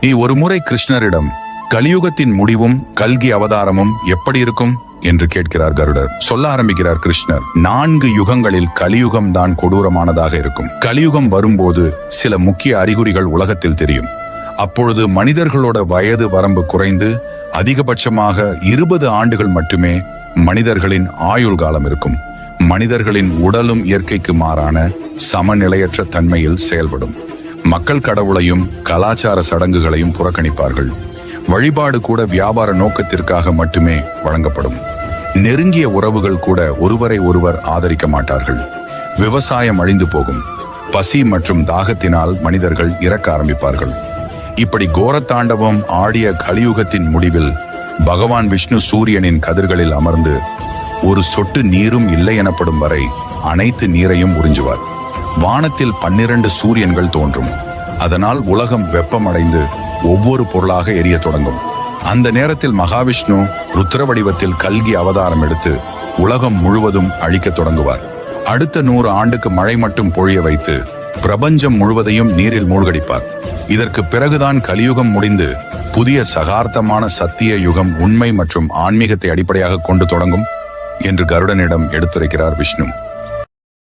நீ ஒருமுறை கிருஷ்ணரிடம் கலியுகத்தின் முடிவும் கல்கி அவதாரமும் எப்படி இருக்கும் என்று கேட்கிறார் கருடர். சொல்ல ஆரம்பிக்கிறார் கிருஷ்ணர். 4 யுகங்களில் கலியுகம் தான் கொடூரமானதாக இருக்கும். கலியுகம் வரும்போது சில முக்கிய அறிகுறிகள் உலகத்தில் தெரியும். அப்பொழுது மனிதர்களோட வயது வரம்பு குறைந்து அதிகபட்சமாக 20 ஆண்டுகள் மட்டுமே மனிதர்களின் ஆயுள் காலம் இருக்கும். மனிதர்களின் உடலும் இயற்கைக்கு மாறான சமநிலையற்ற தன்மையில் செயல்படும். மக்கள் கடவுளையும் கலாச்சார சடங்குகளையும் புறக்கணிப்பார்கள். வழிபாடு கூட வியாபார நோக்கத்திற்காக மட்டுமே வழங்கப்படும். நெருங்கிய உறவுகள் கூட ஒருவரை ஒருவர் ஆதரிக்க மாட்டார்கள். விவசாயம் அழிந்து போகும். பசி மற்றும் தாகத்தினால் மனிதர்கள் இறக்க ஆரம்பிப்பார்கள். இப்படி கோரத்தாண்டவம் ஆடிய கலியுகத்தின் முடிவில் பகவான் விஷ்ணு சூரியனின் கதிர்களில் அமர்ந்து ஒரு சொட்டு நீரும் இல்லை எனப்படும் வரை அனைத்து நீரையும் உறிஞ்சுவார். வானத்தில் 12 சூரியன்கள் தோன்றும். அதனால் உலகம் வெப்பமடைந்து ஒவ்வொரு பொருளாக எரிய தொடங்கும். அந்த நேரத்தில் மகாவிஷ்ணு ருத்ர வடிவத்தில் கல்கி அவதாரம் எடுத்து உலகம் முழுவதும் அழிக்க தொடங்குவார். அடுத்த 100 ஆண்டுக்கு மழை மட்டும் பொழிய வைத்து பிரபஞ்சம் முழுவதையும் நீரில் மூழ்கடிப்பார். இதற்கு பிறகுதான் கலியுகம் முடிந்து புதிய சகார்த்தமான சத்திய யுகம் உண்மை மற்றும் ஆன்மீகத்தை அடிப்படையாக கொண்டு தொடங்கும் என்று கருடனிடம் எடுத்துரைக்கிறார் விஷ்ணு.